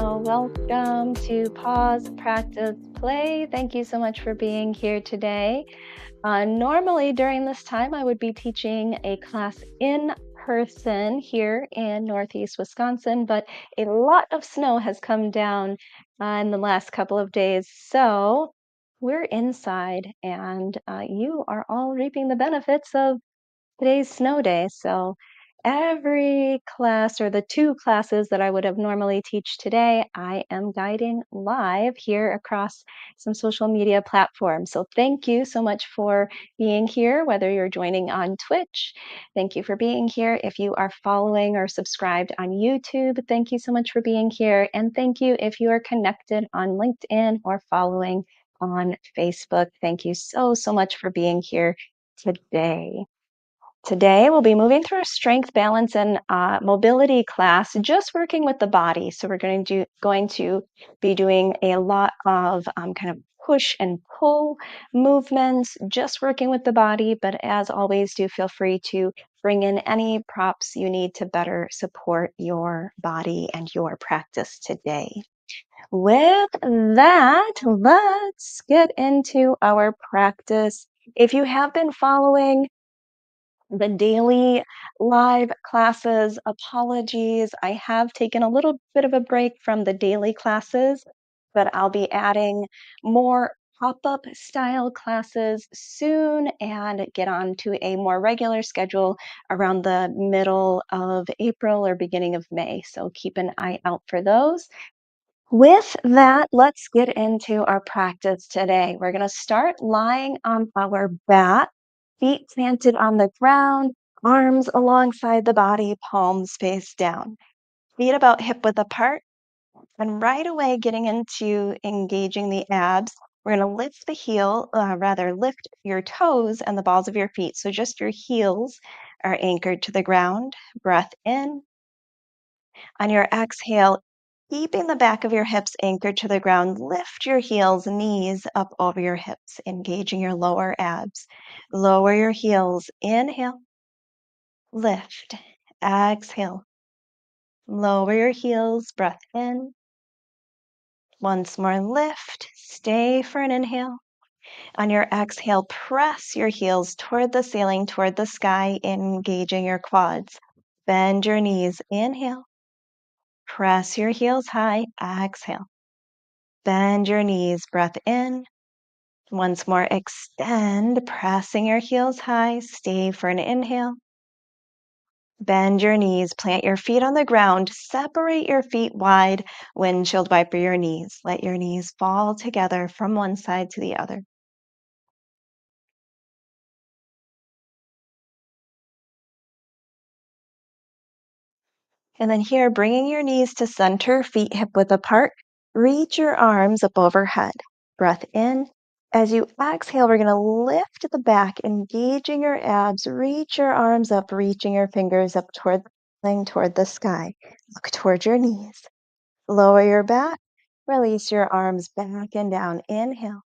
Welcome to Pause, Practice, Play. Thank you so much for being here today. Normally, during this time, I would be teaching a class in person here in Northeast Wisconsin, but a lot of snow has come down in the last couple of days. So we're inside, and you are all reaping the benefits of today's snow day. So every class, or the two classes that I would have normally teach today, I am guiding live here across some social media platforms. So thank you so much for being here, whether you're joining on Twitch. Thank you for being here. If you are following or subscribed on YouTube, thank you so much for being here. And thank you if you are connected on LinkedIn or following on Facebook. Thank you so much for being here today. Today, we'll be moving through a strength, balance, and mobility class, just working with the body. So we're going to be doing a lot of kind of push and pull movements, just working with the body. But as always, do feel free to bring in any props you need to better support your body and your practice today. With that, let's get into our practice. If you have been following the daily live classes, apologies. I have taken a little bit of a break from the daily classes, but I'll be adding more pop-up style classes soon and get on to a more regular schedule around the middle of April or beginning of May. So keep an eye out for those. With that, let's get into our practice today. We're going to start lying on our back, feet planted on the ground, arms alongside the body, palms face down. Feet about hip width apart, and right away getting into engaging the abs. We're going to lift lift your toes and the balls of your feet. So just your heels are anchored to the ground. Breath in. On your exhale, keeping the back of your hips anchored to the ground, lift your heels, knees up over your hips, engaging your lower abs. Lower your heels. Inhale, lift, exhale. Lower your heels, breath in. Once more, lift, stay for an inhale. On your exhale, press your heels toward the ceiling, toward the sky, engaging your quads. Bend your knees. Inhale. Press your heels high. Exhale. Bend your knees. Breath in. Once more, extend, pressing your heels high. Stay for an inhale. Bend your knees. Plant your feet on the ground. Separate your feet wide. Windshield wiper your knees. Let your knees fall together from one side to the other. And then here, bringing your knees to center, feet hip width apart. Reach your arms up overhead. Breath in. As you exhale, we're going to lift the back, engaging your abs. Reach your arms up, reaching your fingers up toward the sky. Look toward your knees. Lower your back. Release your arms back and down. Inhale.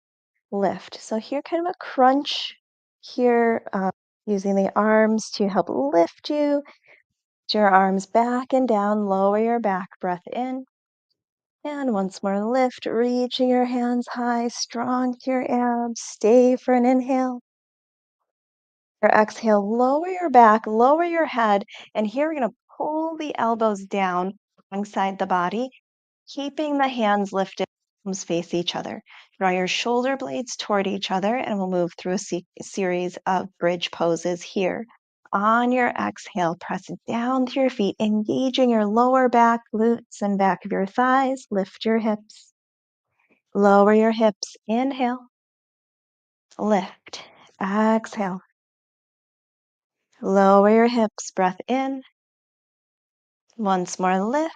Lift. So here, kind of a crunch here, using the arms to help lift you. Your arms back and down, lower your back, breath in. And once more, lift, reaching your hands high, strong through your abs. Stay for an inhale. Your exhale, lower your back, lower your head. And here we're going to pull the elbows down alongside the body, keeping the hands lifted, palms face each other. Draw your shoulder blades toward each other, and we'll move through a series of bridge poses here. On your exhale, press down through your feet, engaging your lower back, glutes, and back of your thighs. Lift your hips. Lower your hips. Inhale. Lift. Exhale. Lower your hips. Breath in. Once more, lift.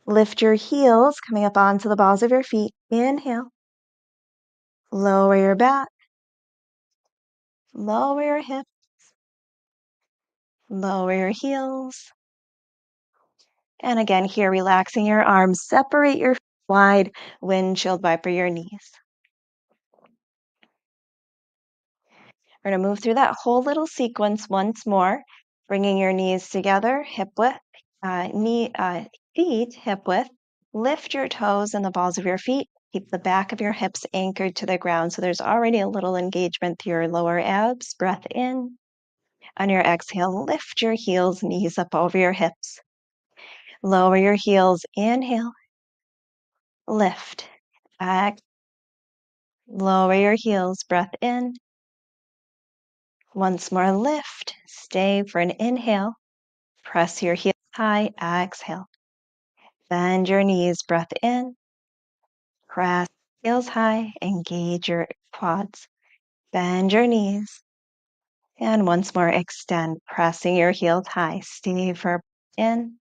Lift your heels, coming up onto the balls of your feet. Inhale. Lower your back. Lower your hips. Lower your heels. And again, here, relaxing your arms. Separate your feet wide. Windshield wiper your knees. We're going to move through that whole little sequence once more, bringing your knees together, hip width, feet hip width. Lift your toes and the balls of your feet. Keep the back of your hips anchored to the ground so there's already a little engagement through your lower abs. Breath in. On your exhale, lift your heels, knees up over your hips. Lower your heels. Inhale. Lift. Back. Lower your heels. Breath in. Once more, lift. Stay for an inhale. Press your heels high. Exhale. Bend your knees. Breath in. Press heels high. Engage your quads. Bend your knees. And once more, extend, pressing your heels high. Stay for in.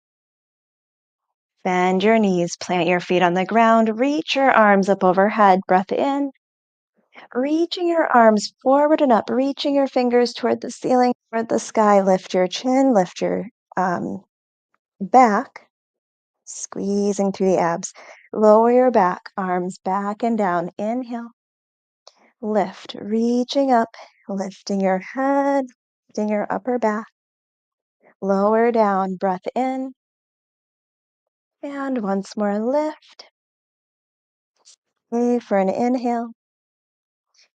Bend your knees, plant your feet on the ground, reach your arms up overhead. Breath in. Reaching your arms forward and up, reaching your fingers toward the ceiling, toward the sky. Lift your chin, lift your back, squeezing through the abs. Lower your back, arms back and down. Inhale. Lift, reaching up, lifting your head, lifting your upper back. Lower down, breath in. And once more, lift. Stay for an inhale.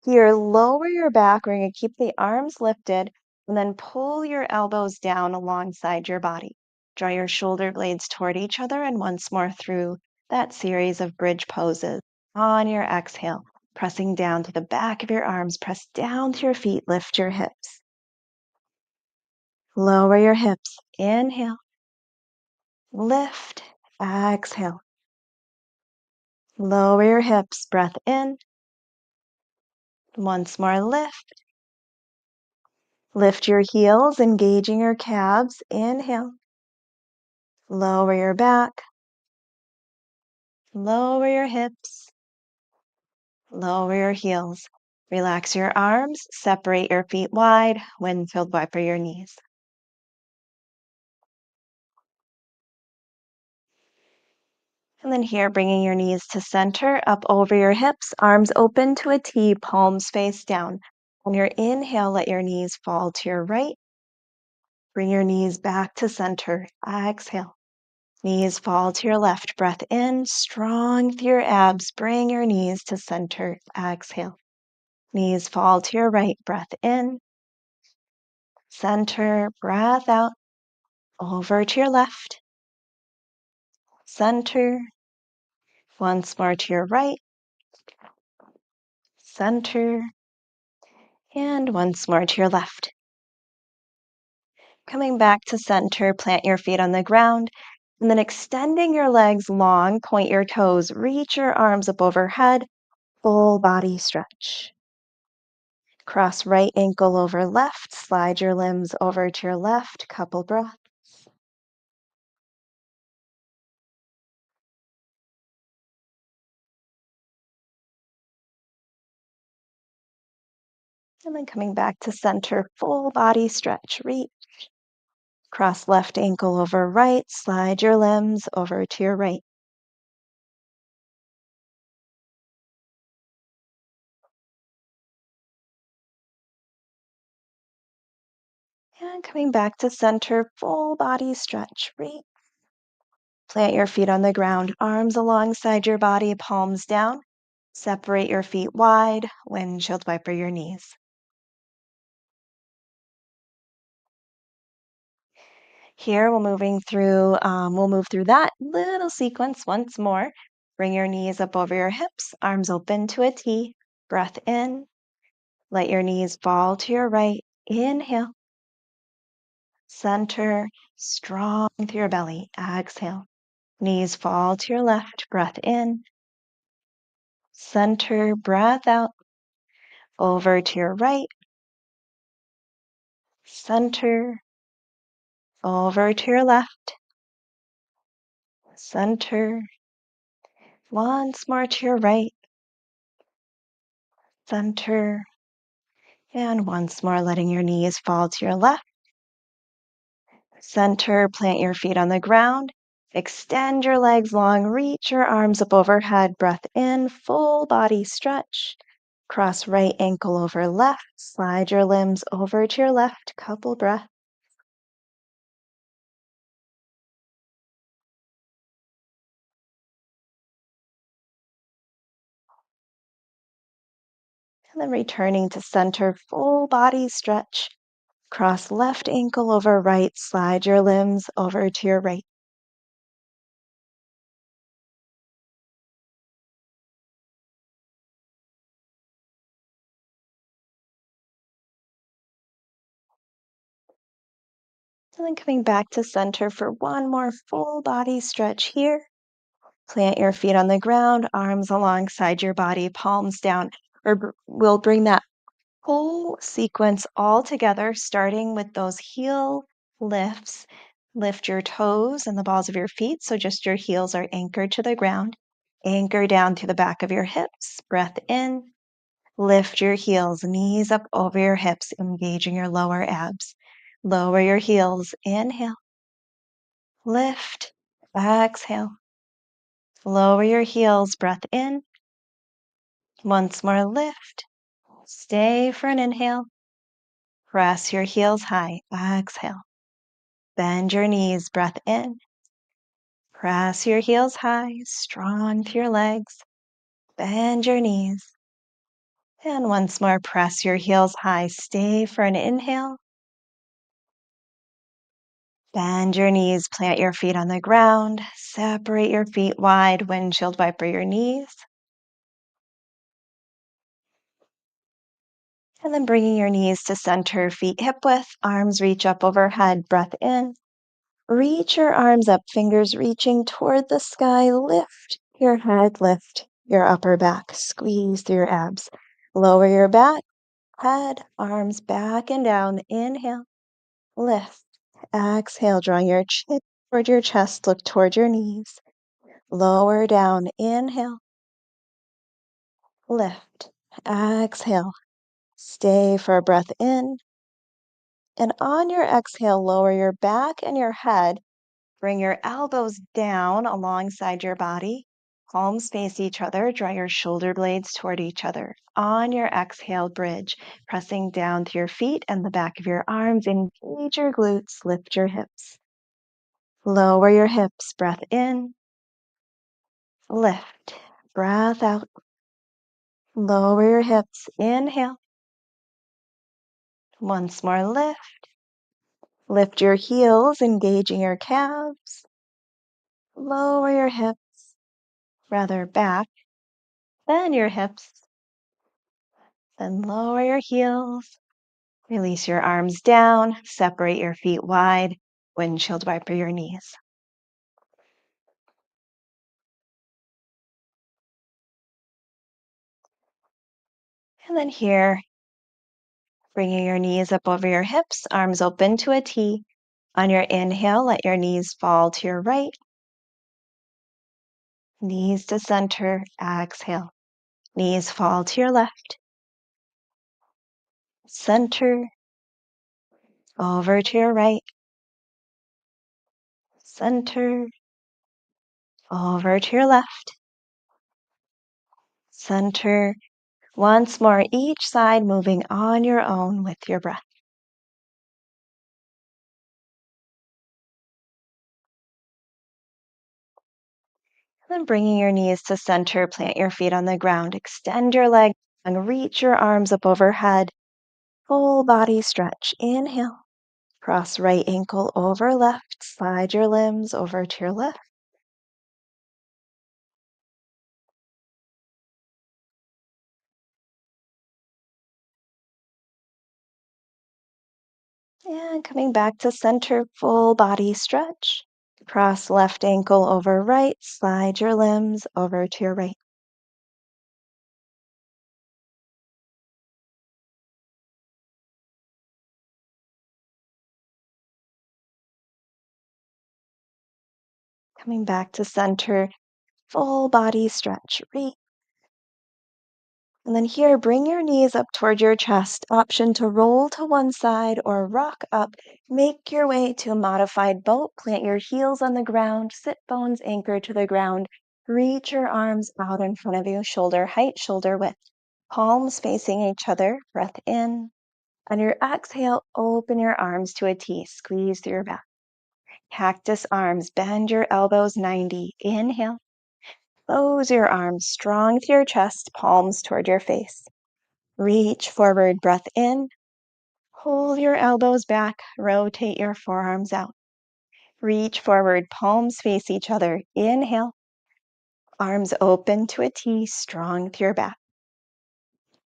Here, lower your back. We're going to keep the arms lifted and then pull your elbows down alongside your body. Draw your shoulder blades toward each other and once more through that series of bridge poses. On your exhale, pressing down to the back of your arms, press down to your feet, lift your hips. Lower your hips. Inhale. Lift. Exhale. Lower your hips. Breath in. Once more, lift. Lift your heels, engaging your calves. Inhale. Lower your back. Lower your hips. Lower your heels. Relax your arms. Separate your feet wide. Windshield wiper your knees. And then here, bringing your knees to center, up over your hips, arms open to a T, palms face down. On your inhale, let your knees fall to your right. Bring your knees back to center. Exhale. Knees fall to your left. Breath in, strong through your abs. Bring your knees to center. Exhale. Knees fall to your right. Breath in. Center. Breath out. Over to your left. Center. Once more to your right. Center. And once more to your left. Coming back to center, plant your feet on the ground. And then extending your legs long, point your toes, reach your arms up overhead. Full body stretch. Cross right ankle over left, slide your limbs over to your left, couple breaths. And then coming back to center, full body stretch, reach. Cross left ankle over right, slide your limbs over to your right. And coming back to center, full body stretch, reach. Plant your feet on the ground, arms alongside your body, palms down. Separate your feet wide, windshield wiper your knees. Here, we'll move through that little sequence once more. Bring your knees up over your hips, arms open to a T. Breath in. Let your knees fall to your right. Inhale. Center, strong through your belly. Exhale. Knees fall to your left. Breath in. Center, breath out. Over to your right. Center. Over to your left. Center. Once more to your right. Center. And once more, letting your knees fall to your left. Center, plant your feet on the ground. Extend your legs long, reach your arms up overhead. Breath in, full body stretch. Cross right ankle over left. Slide your limbs over to your left. Couple breaths. And then returning to center, full body stretch. Cross left ankle over right, slide your limbs over to your right. And then coming back to center for one more full body stretch here. Plant your feet on the ground, arms alongside your body, palms down. We'll bring that whole sequence all together, starting with those heel lifts. Lift your toes and the balls of your feet so just your heels are anchored to the ground. Anchor down through the back of your hips. Breath in. Lift your heels, knees up over your hips, engaging your lower abs. Lower your heels. Inhale. Lift. Exhale. Lower your heels. Breath in. Once more, lift. Stay for an inhale. Press your heels high. Exhale. Bend your knees. Breath in. Press your heels high. Strong through your legs. Bend your knees. And once more, press your heels high. Stay for an inhale. Bend your knees. Plant your feet on the ground. Separate your feet wide. Windshield wiper your knees. And then bringing your knees to center, feet hip width, arms reach up overhead. Breath in. Reach your arms up, fingers reaching toward the sky. Lift your head, lift your upper back. Squeeze through your abs. Lower your back, head, arms back and down. Inhale, lift. Exhale, drawing your chin toward your chest. Look toward your knees. Lower down. Inhale, lift. Exhale. Stay for a breath in. And on your exhale, lower your back and your head. Bring your elbows down alongside your body. Palms face each other. Draw your shoulder blades toward each other. On your exhale, bridge, pressing down to your feet and the back of your arms. Engage your glutes. Lift your hips. Lower your hips. Breath in. Lift. Breath out. Lower your hips. Inhale. Once more, lift. Lift your heels, engaging your calves. Lower your hips, rather back. Bend your hips. Then lower your heels. Release your arms down. Separate your feet wide. Windshield wiper your knees. And then here, bringing your knees up over your hips, arms open to a T. On your inhale, let your knees fall to your right. Knees to center. Exhale. Knees fall to your left. Center. Over to your right. Center. Over to your left. Center. Once more, each side moving on your own with your breath. Then bringing your knees to center, plant your feet on the ground, extend your legs and reach your arms up overhead. Full body stretch. Inhale. Cross right ankle over left. Slide your limbs over to your left. And coming back to center, full body stretch. Cross left ankle over right. Slide your limbs over to your right. Coming back to center, full body stretch. Reach. And then here, bring your knees up toward your chest. Option to roll to one side or rock up. Make your way to a modified boat. Plant your heels on the ground. Sit bones anchored to the ground. Reach your arms out in front of you, shoulder height, shoulder width. Palms facing each other. Breath in. On your exhale, open your arms to a T. Squeeze through your back. Cactus arms. Bend your elbows 90. Inhale. Close your arms strong through your chest, palms toward your face. Reach forward, breath in. Pull your elbows back, rotate your forearms out. Reach forward, palms face each other. Inhale. Arms open to a T, strong through your back.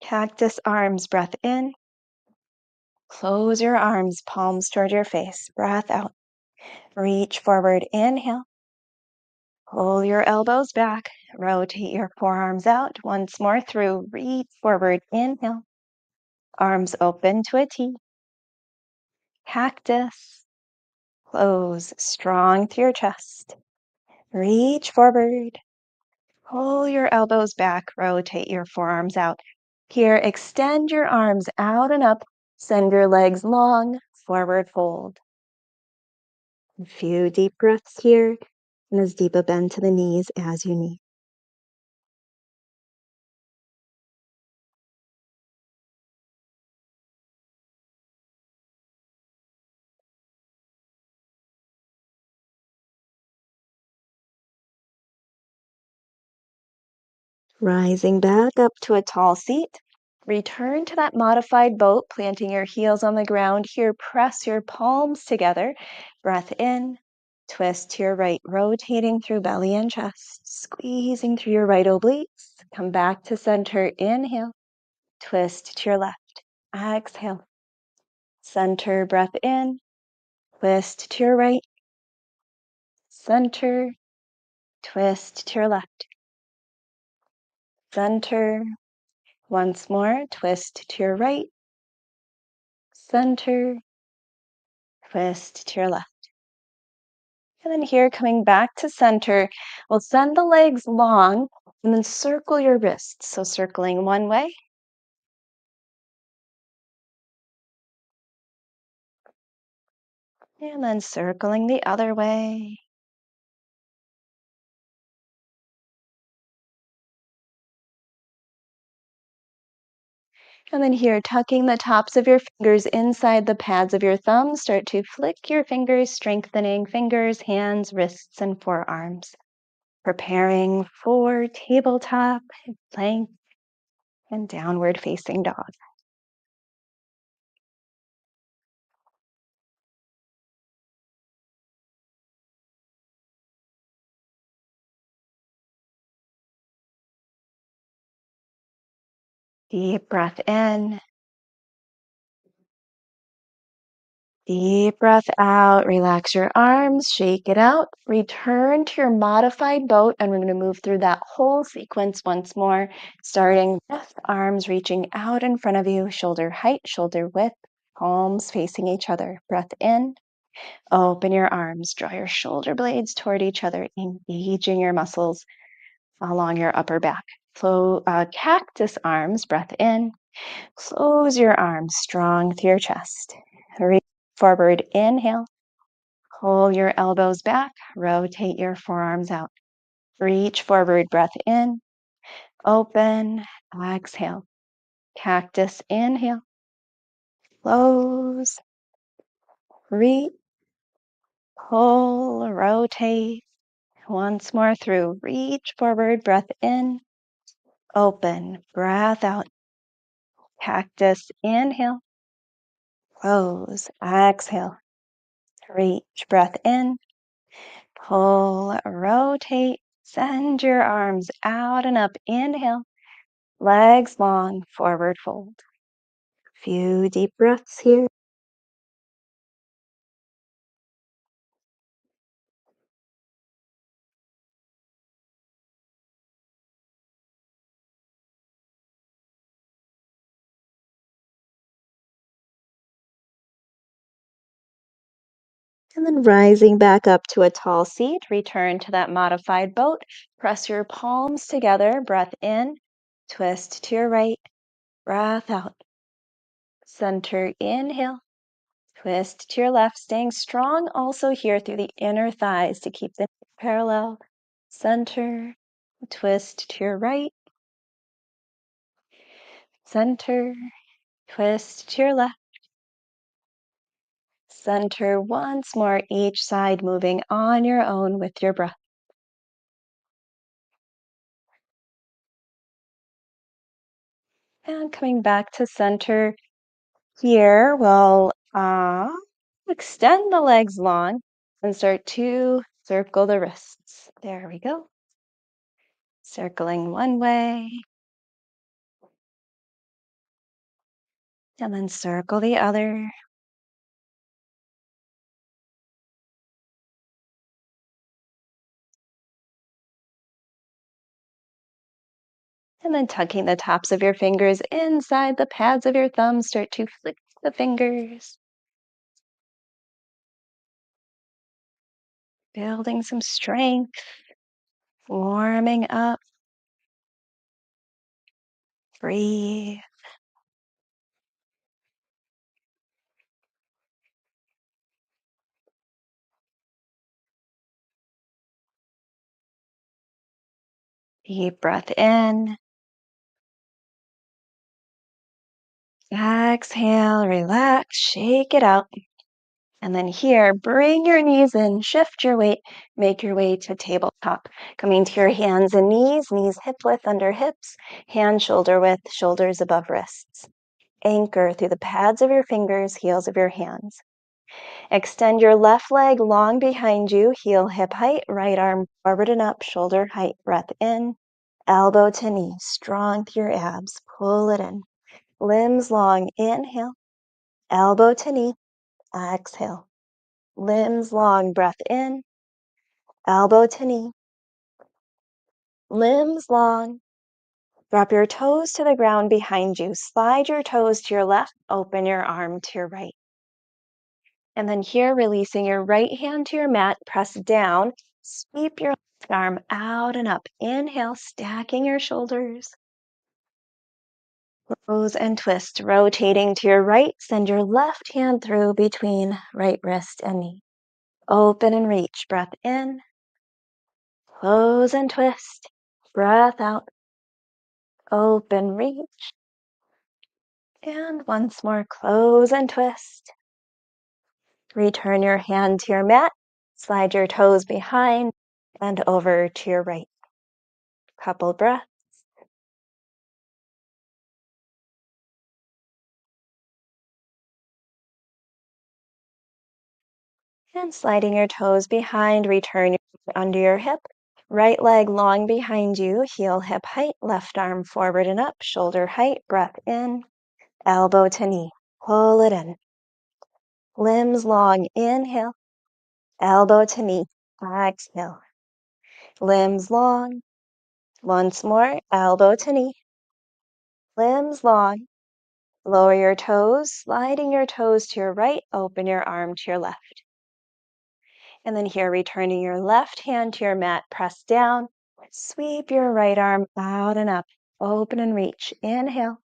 Cactus arms, breath in. Close your arms, palms toward your face. Breath out. Reach forward, inhale. Pull your elbows back, rotate your forearms out. Once more through, reach forward, inhale. Arms open to a T. Cactus. Close, strong through your chest. Reach forward. Pull your elbows back, rotate your forearms out. Here, extend your arms out and up. Send your legs long, forward fold. A few deep breaths here, and as deep a bend to the knees as you need. Rising back up to a tall seat. Return to that modified boat, planting your heels on the ground. Here, press your palms together. Breath in. Twist to your right, rotating through belly and chest, squeezing through your right obliques. Come back to center. Inhale. Twist to your left. Exhale. Center, breath in. Twist to your right. Center. Twist to your left. Center. Once more, twist to your right. Center. Twist to your left. And then here, coming back to center, we'll send the legs long and then circle your wrists. So circling one way. And then circling the other way. And then here, tucking the tops of your fingers inside the pads of your thumbs, start to flick your fingers, strengthening fingers, hands, wrists, and forearms. Preparing for tabletop, plank, and downward facing dog. Deep breath in. Deep breath out. Relax your arms, shake it out. Return to your modified boat, and we're going to move through that whole sequence once more, starting with arms reaching out in front of you, shoulder height, shoulder width, palms facing each other. Breath in. Open your arms, draw your shoulder blades toward each other, engaging your muscles along your upper back. Cactus arms, breath in. Close your arms, strong through your chest. Reach forward, inhale. Pull your elbows back, rotate your forearms out. Reach forward, breath in. Open, exhale. Cactus, inhale. Close. Reach, pull, rotate. Once more through. Reach forward, breath in. Open, breath out. Cactus, inhale. Close, exhale. Reach, breath in. Pull, rotate. Send your arms out and up. Inhale. Legs long, forward fold. Few deep breaths here. And then rising back up to a tall seat, return to that modified boat. Press your palms together, breath in, twist to your right, breath out. Center, inhale, twist to your left, staying strong also here through the inner thighs to keep them parallel. Center, twist to your right, center, twist to your left. Center once more, each side moving on your own with your breath. And coming back to center here, we'll extend the legs long and start to circle the wrists. There we go. Circling one way. And then circle the other. And then tucking the tops of your fingers inside the pads of your thumbs, start to flick the fingers. Building some strength, warming up. Breathe. Deep breath in. Exhale, relax, shake it out. And then here, bring your knees in, shift your weight, make your way to tabletop. Coming to your hands and knees hip width under hips, hands shoulder width, shoulders above wrists. Anchor through the pads of your fingers, heels of your hands. Extend your left leg long behind you, heel hip height, right arm forward and up, shoulder height, breath in. Elbow to knee, strong through your abs, pull it in. Limbs long, inhale. Elbow to knee, exhale. Limbs long, breath in. Elbow to knee. Limbs long. Drop your toes to the ground behind you. Slide your toes to your left, open your arm to your right. And then here, releasing your right hand to your mat, press down, sweep your left arm out and up. Inhale, stacking your shoulders. Close and twist, rotating to your right. Send your left hand through between right wrist and knee. Open and reach, breath in. Close and twist, breath out. Open, reach. And once more, close and twist. Return your hand to your mat. Slide your toes behind and over to your right. Couple breaths. And sliding your toes behind, return your under your hip. Right leg long behind you, heel hip height, left arm forward and up, shoulder height, breath in, elbow to knee, pull it in. Limbs long, inhale, elbow to knee, exhale. Limbs long, once more, elbow to knee, limbs long. Lower your toes, sliding your toes to your right, open your arm to your left. And then here, returning your left hand to your mat, press down, sweep your right arm out and up, open and reach, inhale,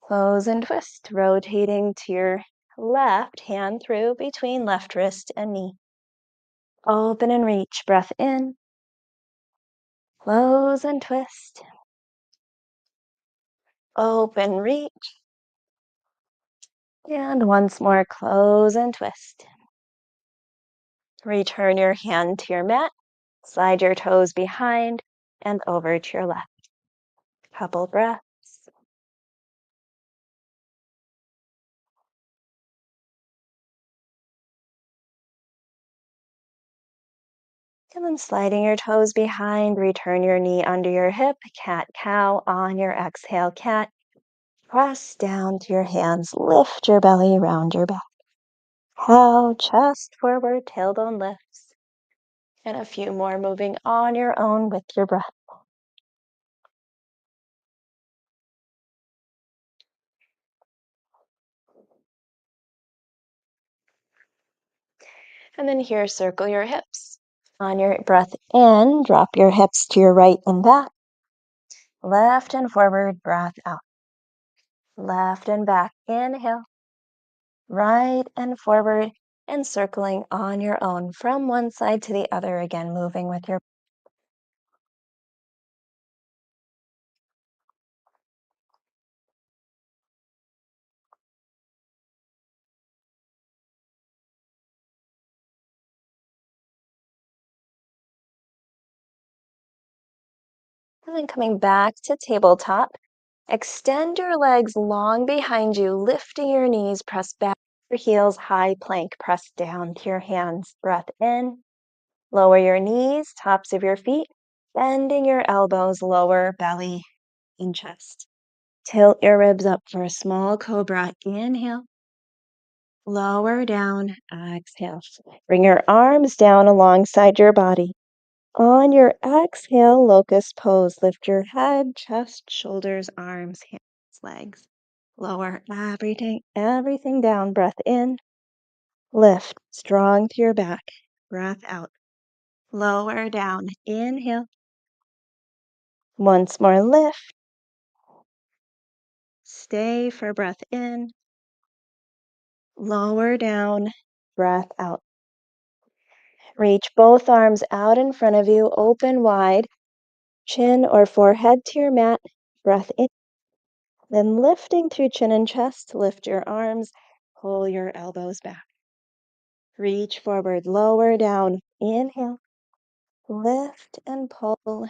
close and twist, rotating to your left hand through between left wrist and knee. Open and reach, breath in, close and twist, open, reach, and once more, close and twist. Return your hand to your mat, slide your toes behind and over to your left. Couple breaths. And then sliding your toes behind, return your knee under your hip, cat-cow on your exhale, cat. Press down to your hands, lift your belly, round your back. Cow, chest forward, tailbone lifts. And a few more moving on your own with your breath. And then here, circle your hips. On your breath in, drop your hips to your right and back. Left and forward, breath out. Left and back, inhale. Right and forward, and circling on your own from one side to the other, again, moving with your. And then coming back to tabletop, Extend your legs long behind you, lifting your knees, press back your heels, high plank, press down to your hands, breath in, lower your knees, tops of your feet, bending your elbows, lower belly and chest. Tilt your ribs up for a small cobra, inhale, lower down, exhale. Bring your arms down alongside your body. On your exhale, locust pose. Lift your head, chest, shoulders, arms, hands, legs. Lower everything down. Breath in. Lift, strong through your back. Breath out. Lower down. Inhale. Once more, lift. Stay for breath in. Lower down. Breath out. Reach both arms out in front of you, open wide. Chin or forehead to your mat. Breath in. Then lifting through chin and chest, lift your arms, pull your elbows back. Reach forward, lower down, inhale, lift and pull,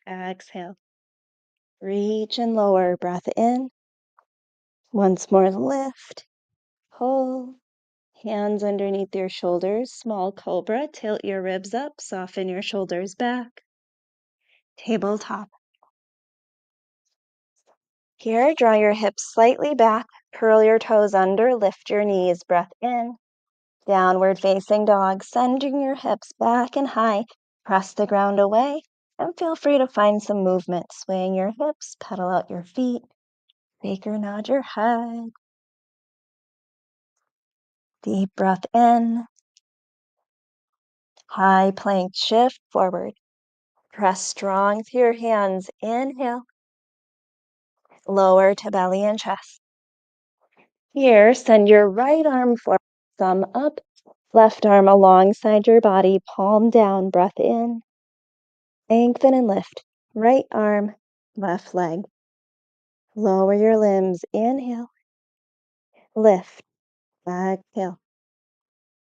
exhale. Reach and lower, breath in. Once more, lift, pull, hands underneath your shoulders, small cobra, tilt your ribs up, soften your shoulders back. Tabletop. Here, draw your hips slightly back, curl your toes under, lift your knees, breath in. Downward facing dog, sending your hips back and high. Press the ground away and feel free to find some movement. Swaying your hips, pedal out your feet. Shake or nod your head. Deep breath in. High plank shift forward. Press strong through your hands. Inhale. Lower to belly and chest. Here, send your right arm forward, thumb up. Left arm alongside your body, palm down, breath in. Lengthen and lift. Right arm, left leg. Lower your limbs. Inhale. Lift. Exhale.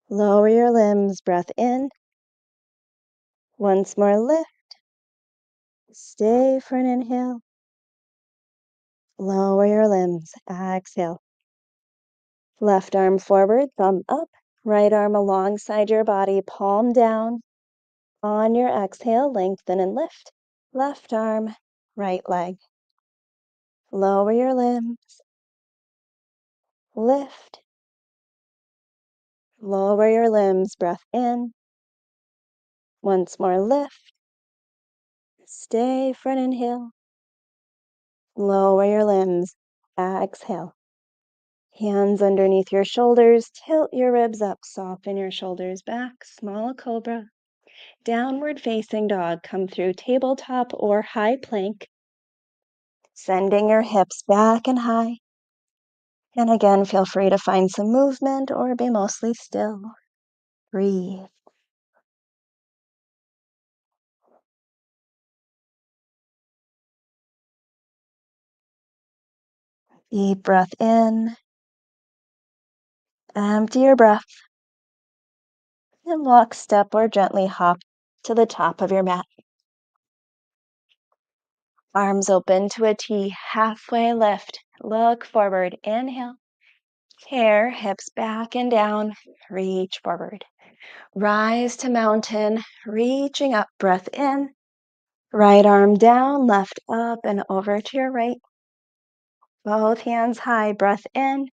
Lower your limbs. Breath in. Once more, lift. Stay for an inhale. Lower your limbs. Exhale. Left arm forward, thumb up. Right arm alongside your body, palm down. On your exhale, lengthen and lift. Left arm, right leg. Lower your limbs. Lift. Lower your limbs. Breath in. Once more, lift. Stay for an inhale. Lower your limbs. Exhale. Hands underneath your shoulders. Tilt your ribs up. Soften your shoulders back. Small cobra. Downward facing dog. Come through tabletop or high plank. Sending your hips back and high. And again, feel free to find some movement or be mostly still. Breathe. Deep breath in. Empty your breath. And walk, step, or gently hop to the top of your mat. Arms open to a T, halfway lift. Look forward, inhale. Here, hips back and down, reach forward. Rise to mountain, reaching up, breath in. Right arm down, left up and over to your right. Both hands high, breath in.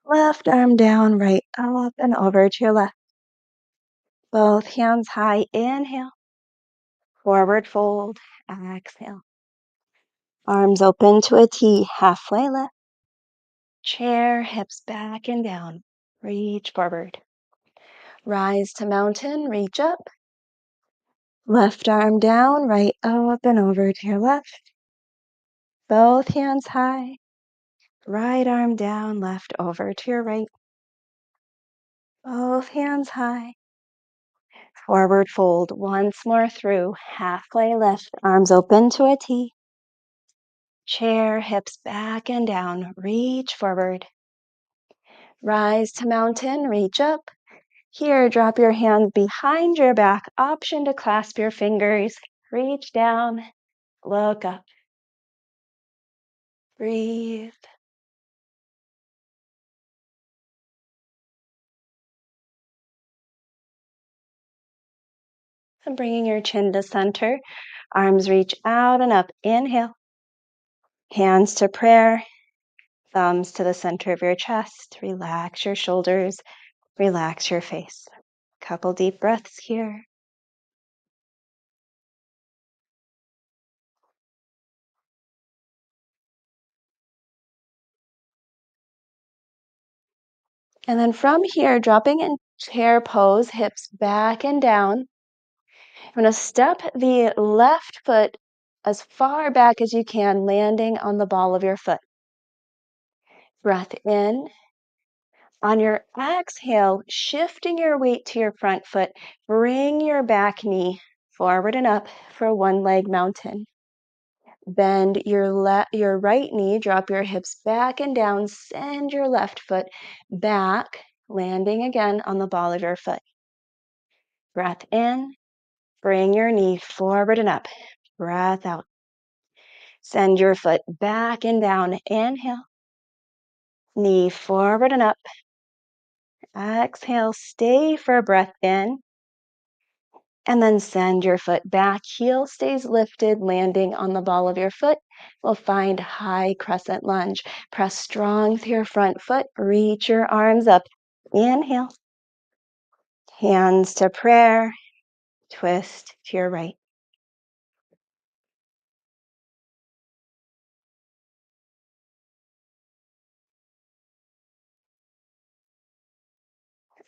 Left arm down, right up and over to your left. Both hands high, inhale. Forward fold, exhale. Arms open to a T, halfway lift. Chair, hips back and down. Reach forward. Rise to mountain, reach up. Left arm down, right up and over to your left. Both hands high. Right arm down, left over to your right. Both hands high. Forward fold once more through. Halfway lift, arms open to a T. Chair, hips back and down. Reach forward. Rise to mountain, reach up. Here, drop your hands behind your back. Option to clasp your fingers. Reach down, look up. Breathe. And bringing your chin to center, arms reach out and up. Inhale. Hands to prayer, thumbs to the center of your chest. Relax your shoulders, relax your face. Couple deep breaths here. And then from here, dropping in chair pose, hips back and down. I'm going to step the left foot as far back as you can, landing on the ball of your foot. Breath in. On your exhale, shifting your weight to your front foot, bring your back knee forward and up for one leg mountain. Bend your right knee, drop your hips back and down, send your left foot back, landing again on the ball of your foot. Breath in, bring your knee forward and up. Breath out. Send your foot back and down. Inhale, knee forward and up. Exhale, stay for a breath in. And then send your foot back. Heel stays lifted, landing on the ball of your foot. We'll find high crescent lunge. Press strong through your front foot. Reach your arms up. Inhale. Hands to prayer. Twist to your right.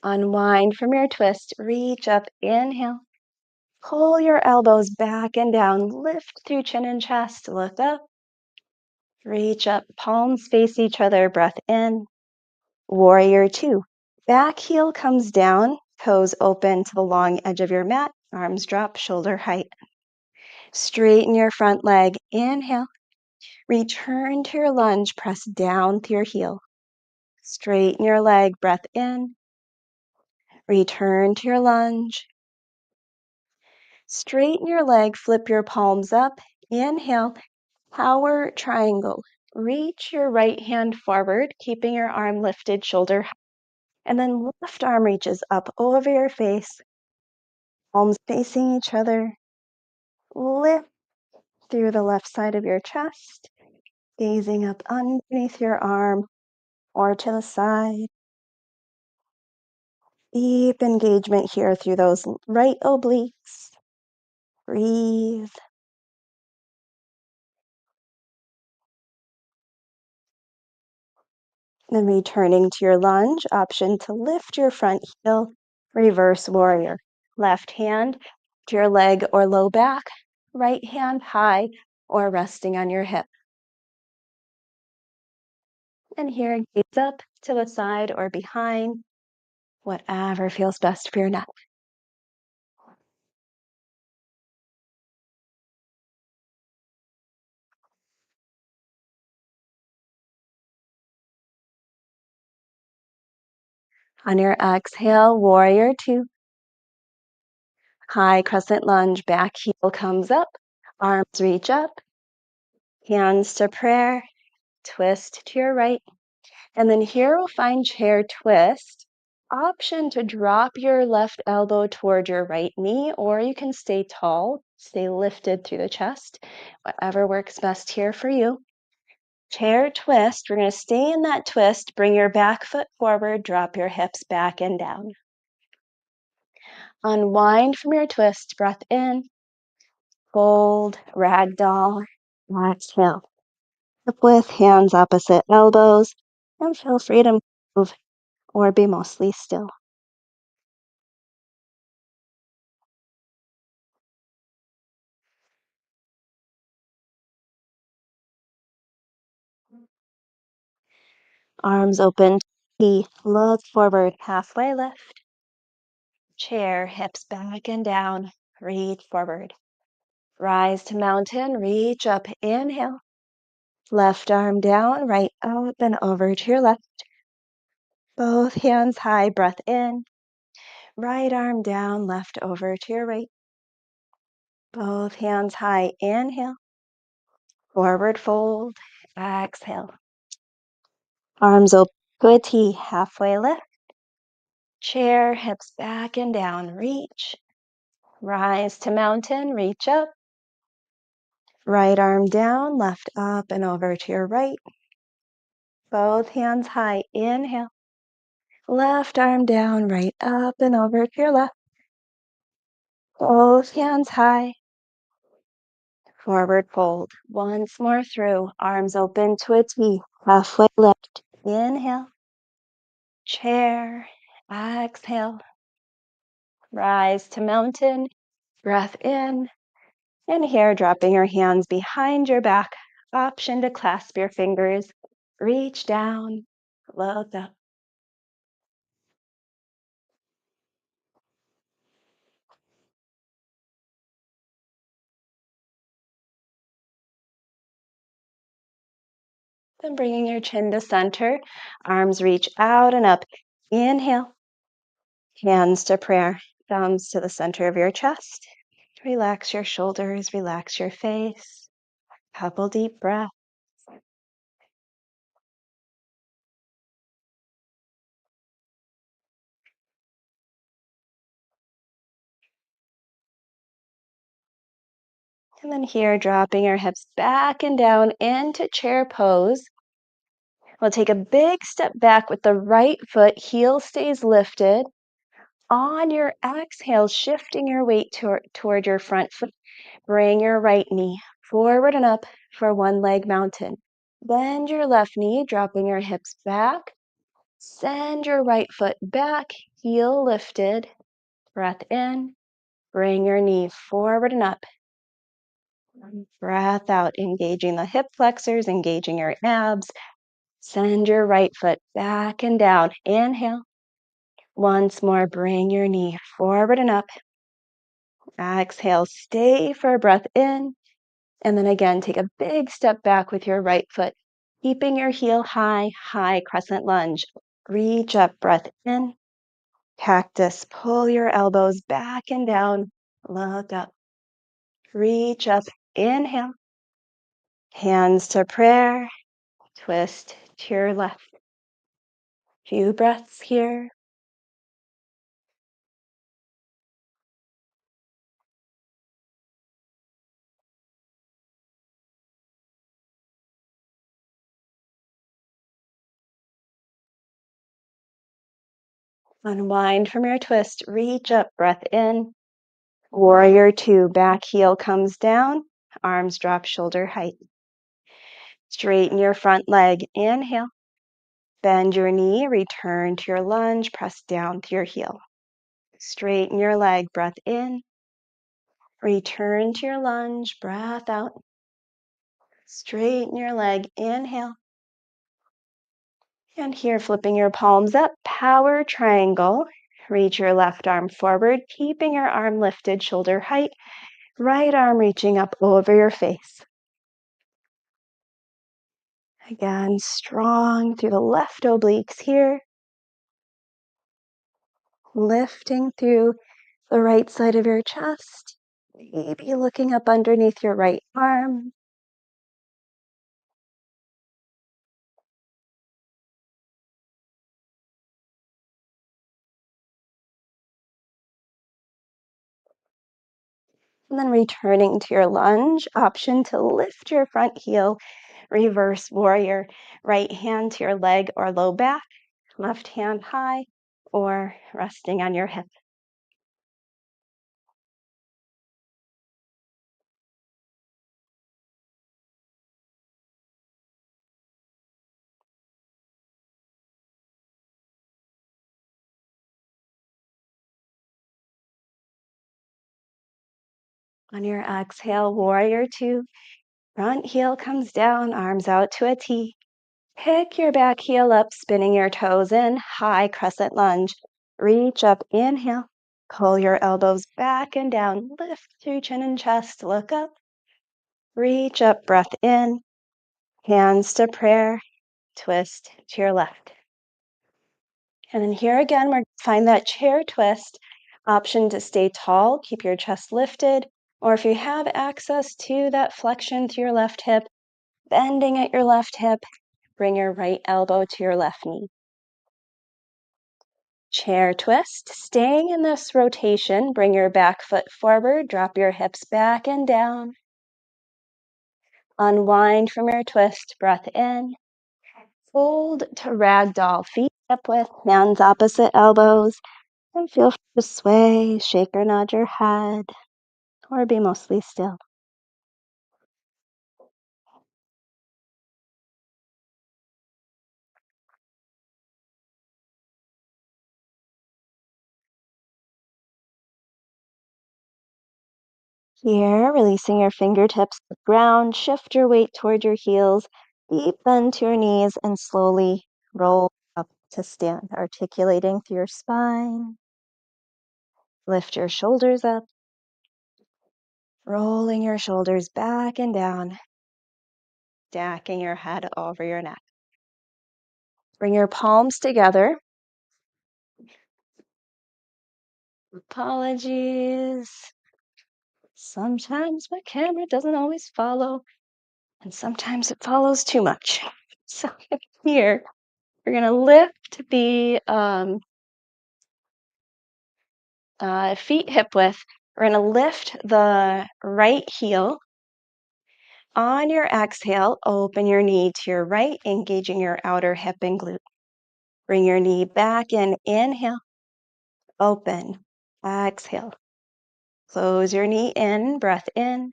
Unwind from your twist. Reach up. Inhale. Pull your elbows back and down. Lift through chin and chest. Look up. Reach up. Palms face each other. Breath in. Warrior two. Back heel comes down. Toes open to the long edge of your mat. Arms drop shoulder height. Straighten your front leg. Inhale. Return to your lunge. Press down to your heel. Straighten your leg. Breath in. Return to your lunge. Straighten your leg, flip your palms up. Inhale, power triangle. Reach your right hand forward, keeping your arm lifted, shoulder high. And then left arm reaches up over your face, palms facing each other. Lift through the left side of your chest, gazing up underneath your arm or to the side. Deep engagement here through those right obliques. Breathe. Then returning to your lunge, option to lift your front heel, reverse warrior. Left hand to your leg or low back, right hand high or resting on your hip. And here, gaze up to the side or behind, whatever feels best for your neck. On your exhale, warrior two. High crescent lunge, back heel comes up, arms reach up, hands to prayer, twist to your right. And then here we'll find chair twist. Option to drop your left elbow toward your right knee, or you can stay tall, stay lifted through the chest, whatever works best here for you. Chair twist, we're going to stay in that twist. Bring your back foot forward, drop your hips back and down. Unwind from your twist, breath in, fold, ragdoll, exhale. Up with hands opposite elbows, and feel free to move or be mostly still. Arms open, look forward, halfway lift. Chair, hips back and down, reach forward. Rise to mountain, reach up, inhale. Left arm down, right up and over to your left. Both hands high, breath in. Right arm down, left over to your right. Both hands high, inhale. Forward fold, Exhale. Arms open to a T, halfway lift. Chair, hips back and down, reach. Rise to mountain, reach up. Right arm down, left up and over to your right. Both hands high, inhale. Left arm down, right up and over to your left. Both hands high. Forward fold. Once more through. Arms open to a T. Halfway lift. Inhale. Chair. Exhale. Rise to mountain. Breath in. And here, dropping your hands behind your back. Option to clasp your fingers. Reach down. Look up. Then bringing your chin to center. Arms reach out and up. Inhale. Hands to prayer. Thumbs to the center of your chest. Relax your shoulders, relax your face. Couple deep breaths. And then here, dropping your hips back and down into chair pose. We'll take a big step back with the right foot, heel stays lifted. On your exhale, shifting your weight toward your front foot. Bring your right knee forward and up for one leg mountain. Bend your left knee, dropping your hips back. Send your right foot back, heel lifted. Breath in. Bring your knee forward and up. Breath out, engaging the hip flexors, engaging your abs. Send your right foot back and down. Inhale. Once more, bring your knee forward and up. Exhale, stay for a breath in. And then again, take a big step back with your right foot, keeping your heel high, high crescent lunge. Reach up, breath in. Cactus, pull your elbows back and down. Look up. Reach up, inhale. Hands to prayer. Twist to your left. Few breaths here. Unwind from your twist. Reach up, breath in. Warrior two, back heel comes down. Arms drop shoulder height. Straighten your front leg. Inhale. Bend your knee. Return to your lunge. Press down to your heel. Straighten your leg. Breath in. Return to your lunge. Breath out. Straighten your leg. Inhale. And here, flipping your palms up, power triangle. Reach your left arm forward, keeping your arm lifted, shoulder height. Right arm reaching up over your face. Again, strong through the left obliques here. Lifting through the right side of your chest. Maybe looking up underneath your right arm. And then returning to your lunge, option to lift your front heel, reverse warrior. Right hand to your leg or low back, left hand high or resting on your hip. On your exhale, warrior two, front heel comes down, arms out to a T. Pick your back heel up, spinning your toes in, high crescent lunge. Reach up, inhale. Pull your elbows back and down. Lift through chin and chest, look up. Reach up, breath in. Hands to prayer. Twist to your left. And then here again, we're going to find that chair twist. Option to stay tall, keep your chest lifted. Or if you have access to that flexion to your left hip, Bending at your left hip, bring your right elbow to your left knee. Chair twist, staying in this rotation, bring your back foot forward, drop your hips back and down. Unwind from your twist, breath in. Fold to ragdoll, feet up with hands opposite elbows, and feel free to sway, shake or nod your head, or be mostly still. Here, releasing your fingertips to the ground, shift your weight toward your heels, deep bend to your knees, and slowly roll up to stand, articulating through your spine. Lift your shoulders up, rolling your shoulders back and down, stacking your head over your neck. Bring your palms together. Apologies. Sometimes my camera doesn't always follow, and sometimes it follows too much. So here, we're going to lift the feet hip width. We're going to lift the right heel. On your exhale, open your knee to your right, engaging your outer hip and glute. Bring your knee back in. Inhale, open, exhale. Close your knee in, breath in.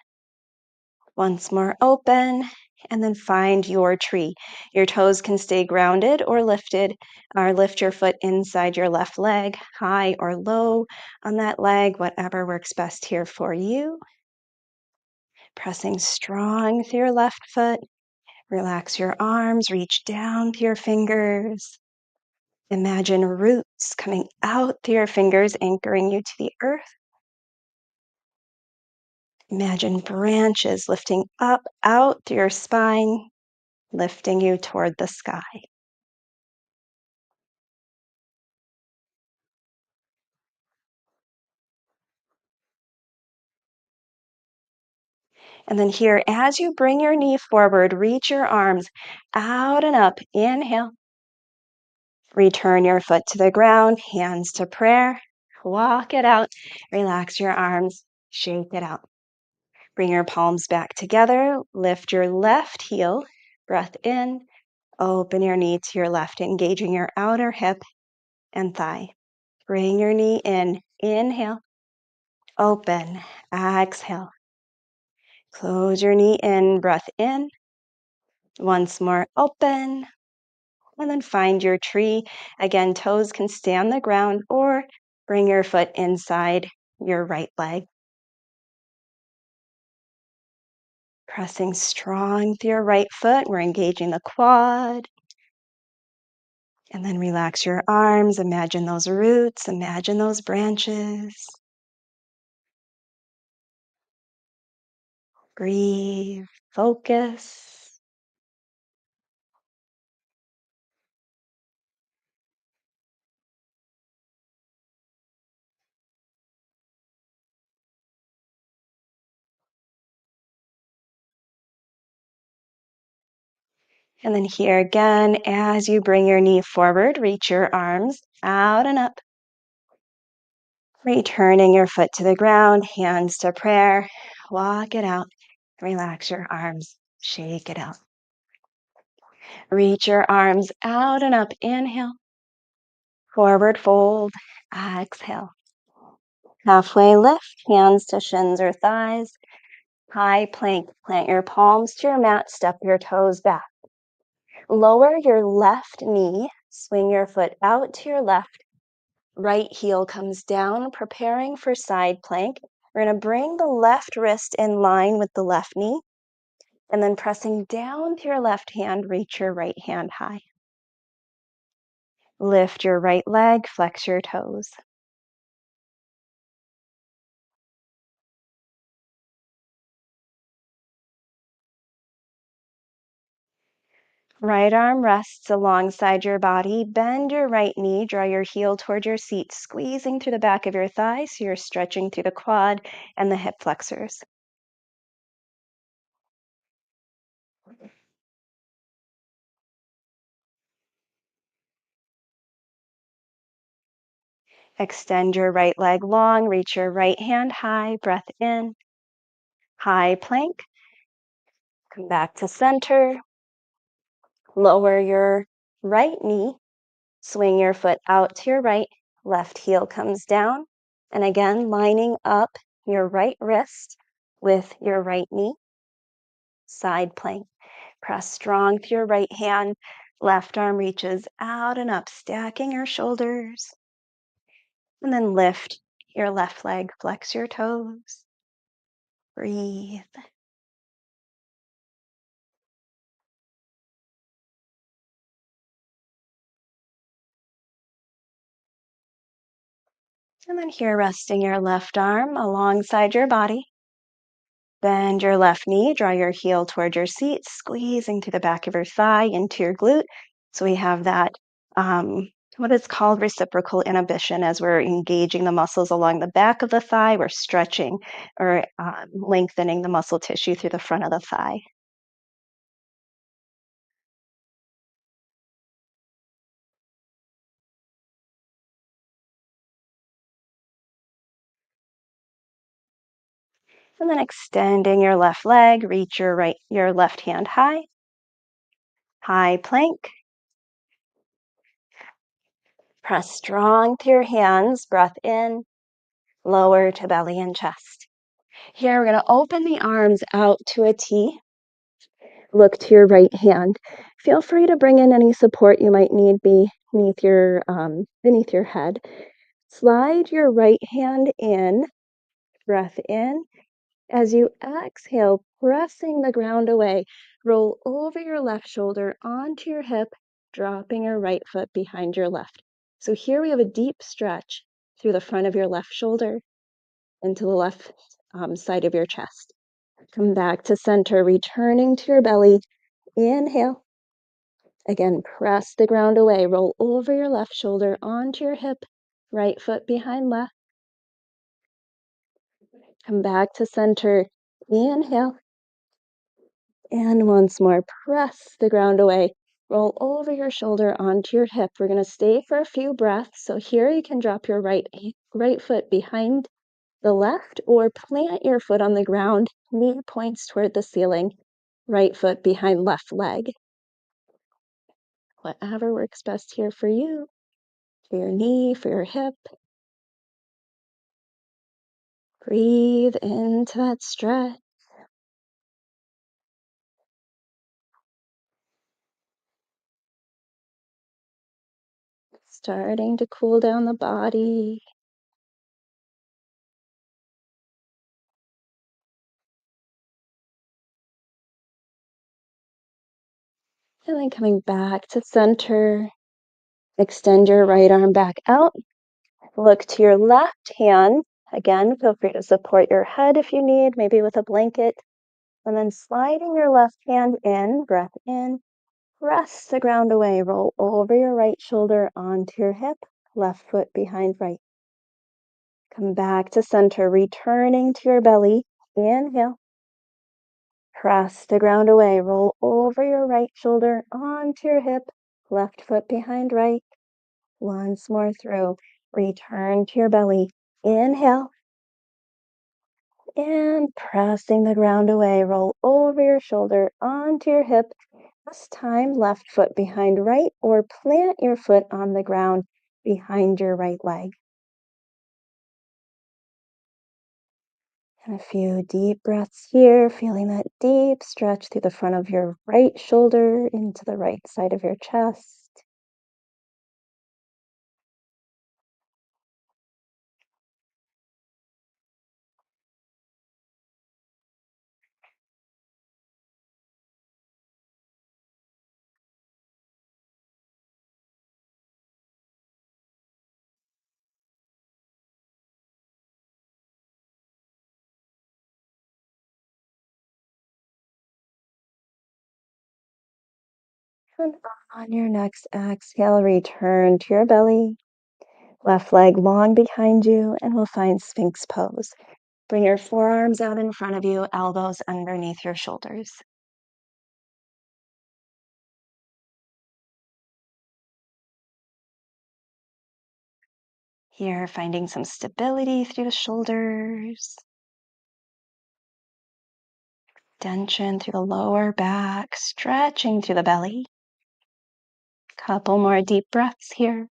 Once more, open, and then find your tree. Your toes can stay grounded or lifted, or lift your foot inside your left leg, high or low on that leg, whatever works best here for you. Pressing strong through your left foot. Relax your arms, reach down to your fingers. Imagine roots coming out through your fingers, anchoring you to the earth. Imagine branches lifting up, out through your spine, lifting you toward the sky. And then here, as you bring your knee forward, reach your arms out and up. Inhale. Return your foot to the ground, hands to prayer. Walk it out. Relax your arms. Shake it out. Bring your palms back together. Lift your left heel. Breath in. Open your knee to your left, engaging your outer hip and thigh. Bring your knee in. Inhale. Open. Exhale. Close your knee in. Breath in. Once more, open. And then find your tree. Again, toes can stay on the ground or bring your foot inside your right leg. Pressing strong through your right foot. We're engaging the quad. And then relax your arms. Imagine those roots. Imagine those branches. Breathe. Focus. And then here again, as you bring your knee forward, reach your arms out and up. Returning your foot to the ground, hands to prayer. Walk it out. Relax your arms. Shake it out. Reach your arms out and up. Inhale. Forward fold. Exhale. Halfway lift, hands to shins or thighs. High plank. Plant your palms to your mat. Step your toes back. Lower your left knee. Swing your foot out to your left. Right heel comes down, preparing for side plank. We're going to bring the left wrist in line with the left knee. And then pressing down to your left hand, reach your right hand high. Lift your right leg, flex your toes. Right arm rests alongside your body. Bend your right knee, draw your heel toward your seat, squeezing through the back of your thigh so you're stretching through the quad and the hip flexors. Extend your right leg long, reach your right hand high, breath in, high plank. Come back to center. Lower your right knee, swing your foot out to your right, left heel comes down. And again, lining up your right wrist with your right knee, side plank. Press strong through your right hand, left arm reaches out and up, stacking your shoulders. And then lift your left leg, flex your toes. Breathe. And then here, resting your left arm alongside your body. Bend your left knee, draw your heel toward your seat, squeezing to the back of your thigh into your glute. So we have that, what is called reciprocal inhibition as we're engaging the muscles along the back of the thigh. We're stretching or lengthening the muscle tissue through the front of the thigh. And then extending your left leg, reach your left hand high, high plank. Press strong through your hands, breath in, lower to belly and chest. Here, we're going to open the arms out to a T. Look to your right hand. Feel free to bring in any support you might need beneath your head. Slide your right hand in, breath in. As you exhale, pressing the ground away, roll over your left shoulder onto your hip, dropping your right foot behind your left. So here we have a deep stretch through the front of your left shoulder into the left side of your chest. Come back to center, returning to your belly. Inhale. Again, press the ground away. Roll over your left shoulder onto your hip, right foot behind left. Come back to center. Inhale. And once more, press the ground away. Roll over your shoulder onto your hip. We're going to stay for a few breaths. So here you can drop your right foot behind the left or plant your foot on the ground, knee points toward the ceiling, right foot behind left leg. Whatever works best here for you, for your knee, for your hip. Breathe into that stretch. Starting to cool down the body. And then coming back to center. Extend your right arm back out. Look to your left hand. Again, feel free to support your head if you need, maybe with a blanket. And then sliding your left hand in, breath in. Press the ground away. Roll over your right shoulder onto your hip, left foot behind right. Come back to center, returning to your belly. Inhale. Press the ground away. Roll over your right shoulder onto your hip, left foot behind right. Once more through. Return to your belly. Inhale. And pressing the ground away. Roll over your shoulder onto your hip. This time, left foot behind right, or plant your foot on the ground behind your right leg. And a few deep breaths here, feeling that deep stretch through the front of your right shoulder into the right side of your chest. And on your next exhale, return to your belly. Left leg long behind you, and we'll find Sphinx pose. Bring your forearms out in front of you, elbows underneath your shoulders. Here, finding some stability through the shoulders. Tension through the lower back, stretching through the belly. Couple more deep breaths here.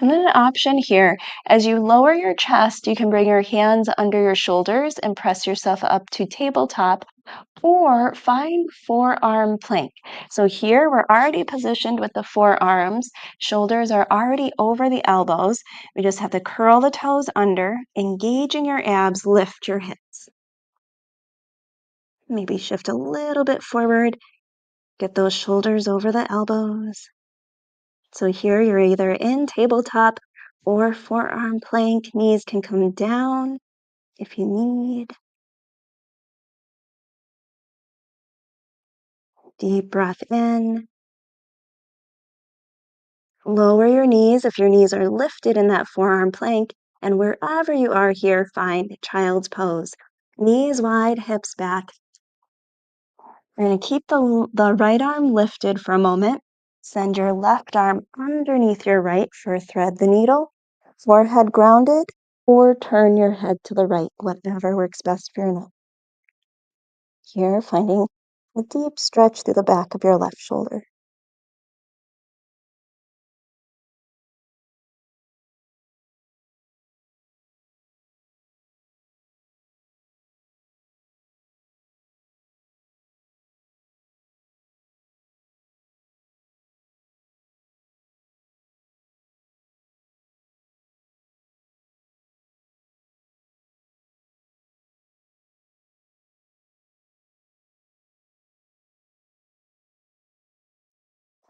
And then an option here, as you lower your chest, you can bring your hands under your shoulders and press yourself up to tabletop, or find forearm plank. So here we're already positioned with the forearms. Shoulders are already over the elbows. We just have to curl the toes under, engaging your abs, lift your hips. Maybe shift a little bit forward. Get those shoulders over the elbows. So here you're either in tabletop or forearm plank. Knees can come down if you need. Deep breath in. Lower your knees if your knees are lifted in that forearm plank. And wherever you are here, find child's pose. Knees wide, hips back. We're going to keep the right arm lifted for a moment. Send your left arm underneath your right for thread the needle. Forehead grounded, or turn your head to the right, whatever works best for your neck. Here, finding a deep stretch through the back of your left shoulder.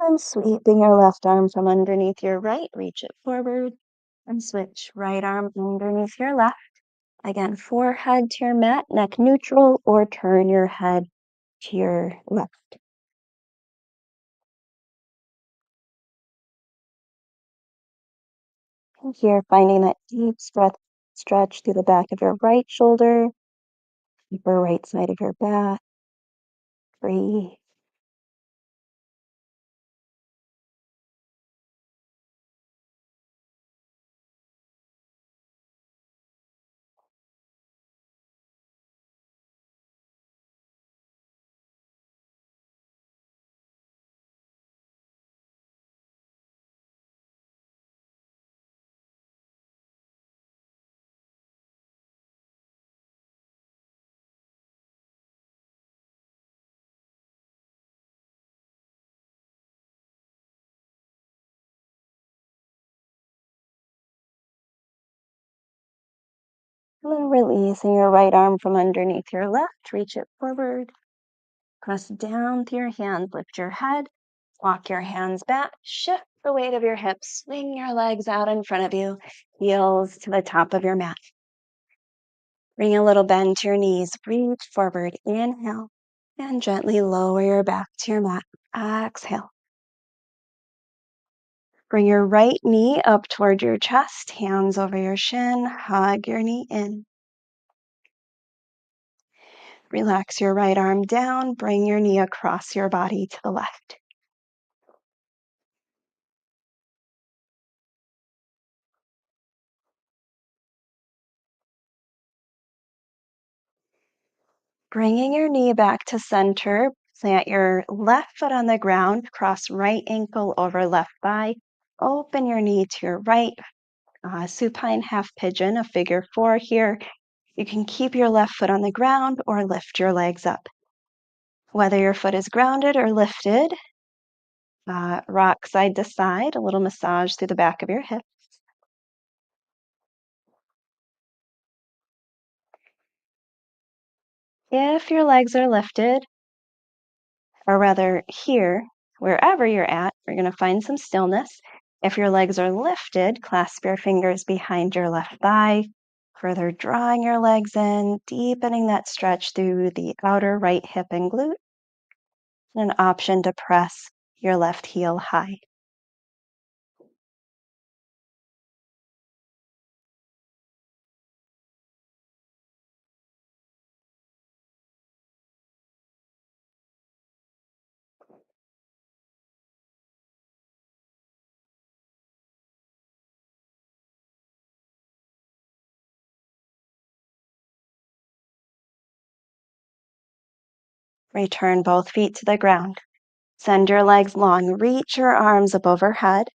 And sweeping your left arm from underneath your right, reach it forward and switch. Right arm underneath your left. Again, forehead to your mat, neck neutral, or turn your head to your left. And here, finding that deep stretch through the back of your right shoulder, upper right side of your back. Breathe. And then releasing your right arm from underneath your left, reach it forward. Press down through your hands, lift your head, walk your hands back, shift the weight of your hips, swing your legs out in front of you, heels to the top of your mat. Bring a little bend to your knees, reach forward, inhale, and gently lower your back to your mat. Exhale. Bring your right knee up toward your chest, hands over your shin, hug your knee in. Relax your right arm down, bring your knee across your body to the left. Bringing your knee back to center, plant your left foot on the ground, cross right ankle over left thigh, open your knee to your right, supine half pigeon, a figure 4 here. You can keep your left foot on the ground or lift your legs up. Whether your foot is grounded or lifted, rock side to side, a little massage through the back of your hip. If your legs are lifted, or rather here, wherever you're at, you're going to find some stillness. If your legs are lifted, clasp your fingers behind your left thigh, further drawing your legs in, deepening that stretch through the outer right hip and glute. And an option to press your left heel high. Return both feet to the ground. Send your legs long. Reach your arms up overhead.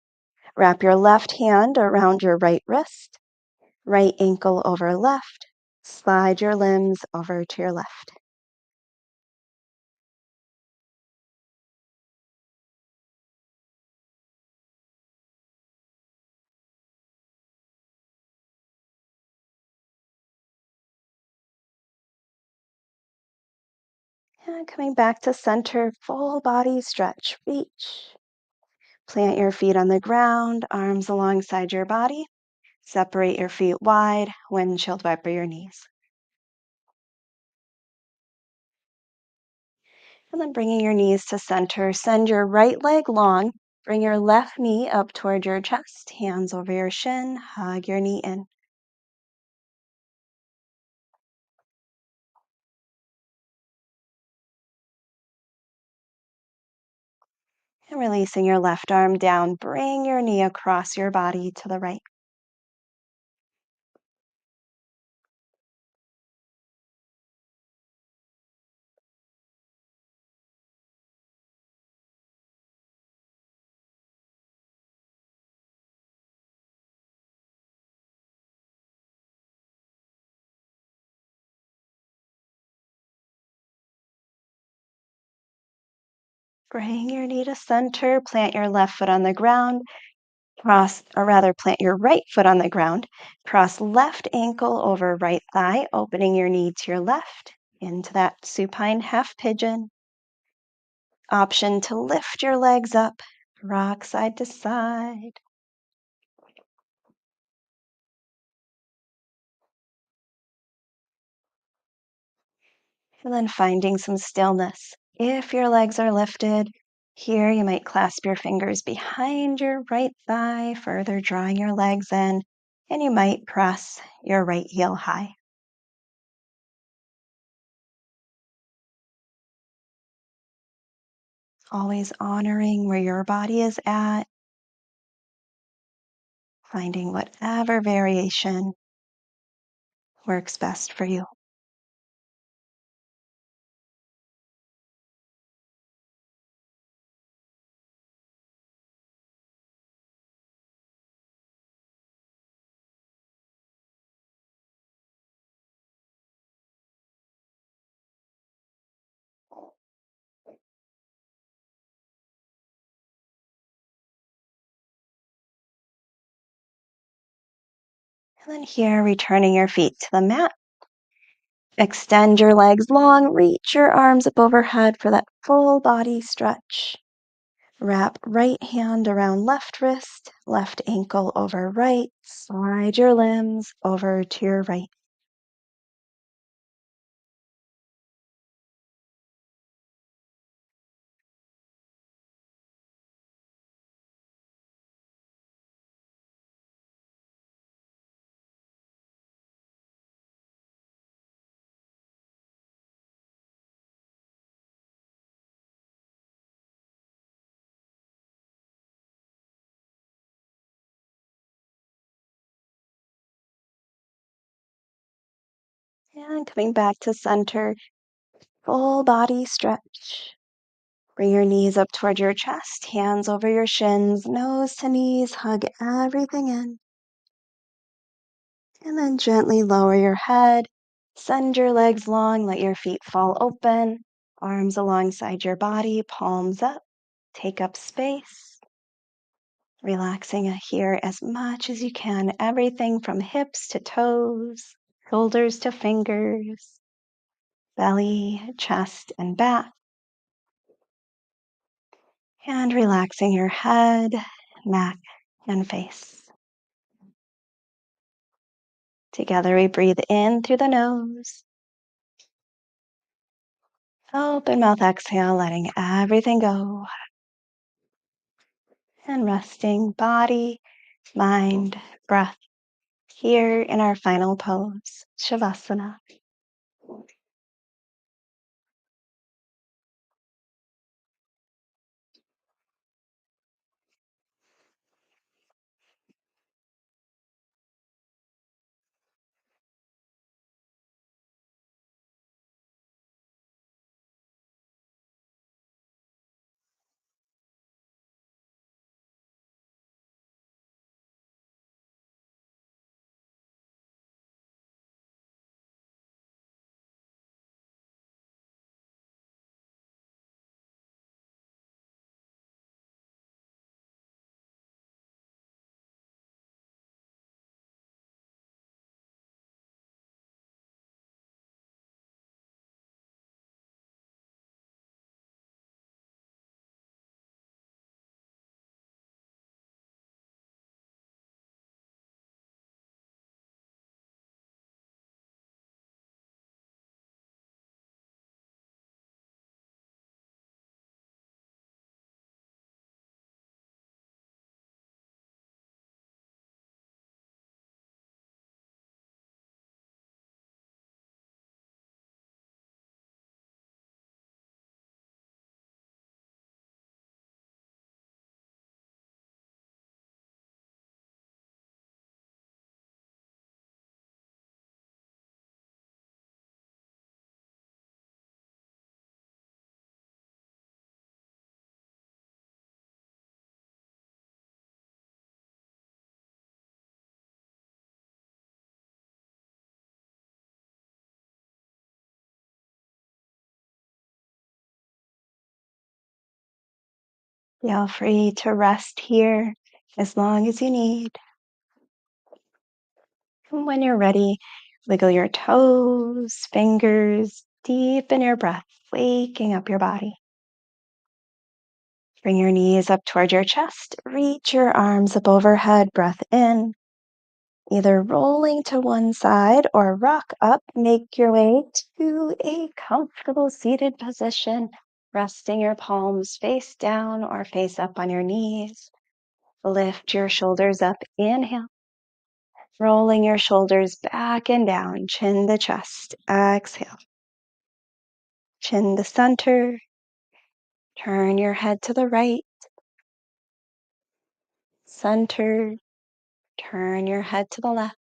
Wrap your left hand around your right wrist. Right ankle over left. Slide your limbs over to your left. And coming back to center, full body stretch. Reach. Plant your feet on the ground, arms alongside your body. Separate your feet wide, windshield wiper your knees. And then bringing your knees to center, send your right leg long. Bring your left knee up toward your chest, hands over your shin, hug your knee in. And releasing your left arm down, bring your knee across your body to the right. Bring your knee to center, plant your left foot on the ground, plant your right foot on the ground, cross left ankle over right thigh, opening your knee to your left into that supine half pigeon. Option to lift your legs up, rock side to side. And then finding some stillness. If your legs are lifted, here you might clasp your fingers behind your right thigh, further drawing your legs in, and you might press your right heel high. Always honoring where your body is at, finding whatever variation works best for you. And then here, returning your feet to the mat. Extend your legs long, reach your arms up overhead for that full body stretch. Wrap right hand around left wrist, left ankle over right, slide your limbs over to your right. And coming back to center, full body stretch. Bring your knees up toward your chest, hands over your shins, nose to knees, hug everything in. And then gently lower your head, send your legs long, let your feet fall open, arms alongside your body, palms up, take up space. Relaxing here as much as you can, everything from hips to toes, shoulders to fingers, belly, chest, and back. And relaxing your head, neck, and face. Together we breathe in through the nose. Open mouth exhale, letting everything go. And resting body, mind, breath here in our final pose, Shavasana. Feel free to rest here as long as you need. And when you're ready, wiggle your toes, fingers, deepen your breath, waking up your body. Bring your knees up toward your chest. Reach your arms up overhead. Breath in. Either rolling to one side or rock up. Make your way to a comfortable seated position, resting your palms face down or face up on your knees. Lift your shoulders up. Inhale. Rolling your shoulders back and down, chin to chest. Exhale. Chin to center. Turn your head to the right. Center. Turn your head to the left.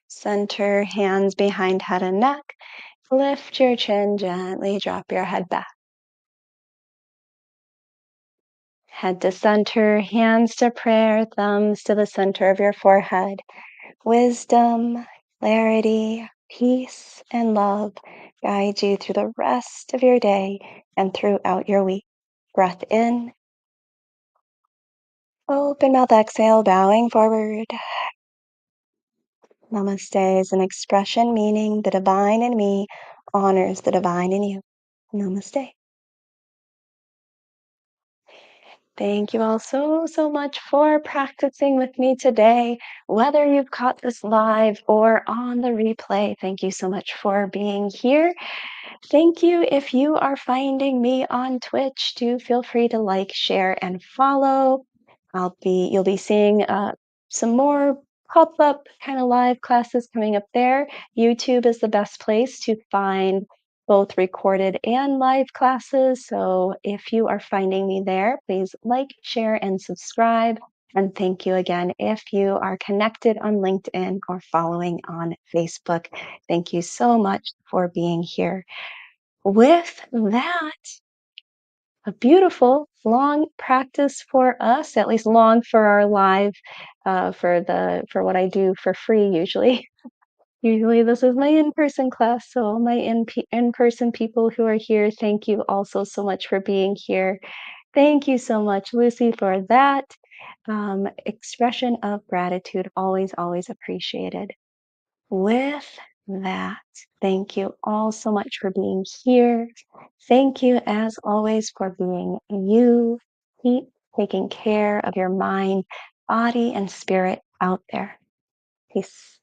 Center, hands behind head and neck. Lift your chin gently, drop your head back. Head to center, hands to prayer, thumbs to the center of your forehead. Wisdom, clarity, peace, and love guide you through the rest of your day and throughout your week. Breath in. Open mouth, exhale, bowing forward. Namaste is an expression meaning the divine in me honors the divine in you. Namaste. Thank you all so much for practicing with me today. Whether you've caught this live or on the replay, thank you so much for being here. Thank you. If you are finding me on Twitch, do feel free to like, share, and follow. You'll be seeing some more pop-up kind of live classes coming up there. YouTube is the best place to find both recorded and live classes. So if you are finding me there, please like, share, and subscribe. And thank you again if you are connected on LinkedIn or following on Facebook. Thank you so much for being here. With that, a beautiful long practice for us, at least long for our live, for what I do for free usually. Usually this is my in-person class, so all my in-person people who are here, thank you also so much for being here. Thank you so much, Lucy, for that expression of gratitude. Always, always appreciated. With that, thank you all so much for being here. Thank you, as always, for being you. Keep taking care of your mind, body, and spirit out there. Peace.